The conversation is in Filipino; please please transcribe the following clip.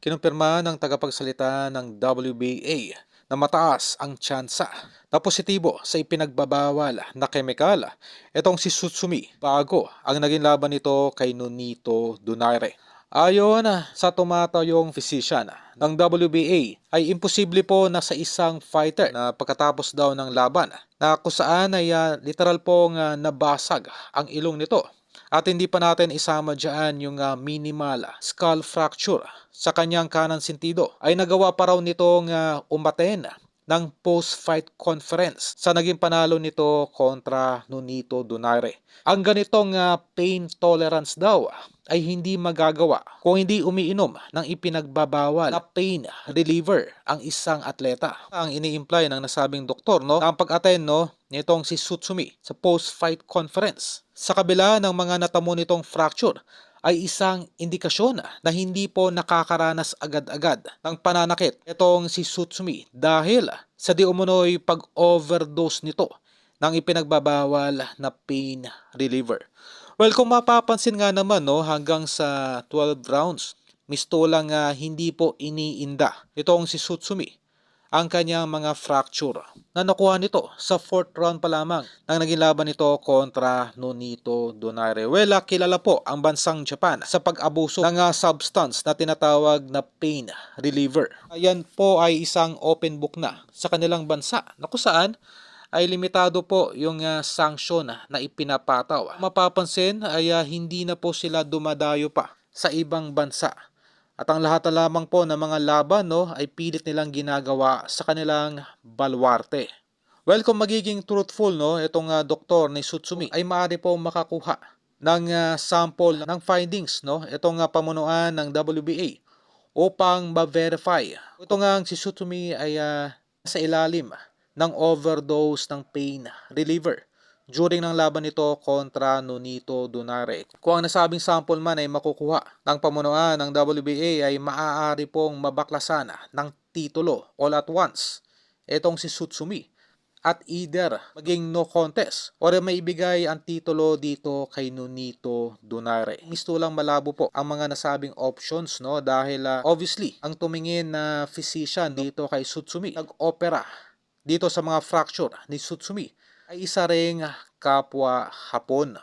Kinumpirma ng tagapagsalita ng WBA na mataas ang tsansa na positibo sa ipinagbabawal na kemikal itong si Tsutsumi bago ang naging laban nito kay Nonito Donaire. Ayon sa tumatayong physician ng WBA ay imposible po na sa isang fighter na pagkatapos daw ng laban na kung saan ay literal pong nabasag ang ilong nito. At hindi pa natin isama dyan yung minimal skull fracture sa kanyang kanang sentido ay nagawa pa raw nitong umaten ng post-fight conference sa naging panalo nito kontra Nonito Donaire. Ang ganitong pain tolerance daw ay hindi magagawa kung hindi umiinom ng ipinagbabawal na pain reliever ang isang atleta. Ang ini-imply ng nasabing doktor na ang pag-attend nitong si Tsutsumi sa post-fight conference sa kabila ng mga natamo nitong fracture ay isang indikasyon na hindi po nakakaranas agad-agad ng pananakit itong si Tsutsumi dahil sa di umunoy pag-overdose nito ng ipinagbabawal na pain reliever. Well, kung mapapansin nga naman hanggang sa 12 rounds, mistulang hindi po iniinda itong si Tsutsumi ang kanyang mga fracture na nakuha nito sa 4th round pa lamang nang naging laban nito kontra Nonito Donaire. Well, kilala po ang bansang Japan sa pag-abuso ng substance na tinatawag na pain reliever. Ayan po ay isang open book na sa kanilang bansa na kung saan ay limitado po yung sanction na ipinapataw. Mapapansin ay hindi na po sila dumadayo pa sa ibang bansa. At ang lahat na lamang po ng mga laban ay pilit nilang ginagawa sa kanilang baluarte. Well, kung magiging truthful itong doktor ni Tsutsumi ay maaari po makakuha ng sample ng findings itong pamunuan ng WBA upang ma-verify. Ito nga si Tsutsumi ay sa ilalim ng overdose ng pain reliever during ng laban nito kontra Nonito Donaire. Kung ang nasabing sample man ay makukuha ng pamunuan ng WBA ay maaari pong mabaklasan ng titulo all at once itong si Tsutsumi at either maging no contest or maibigay ang titulo dito kay Nonito Donaire. Gusto lang malabo po ang mga nasabing options dahil obviously ang tumingin na physician dito kay Tsutsumi nag-opera dito sa mga fracture ni Tsutsumi ay isa ring kapwa Hapon.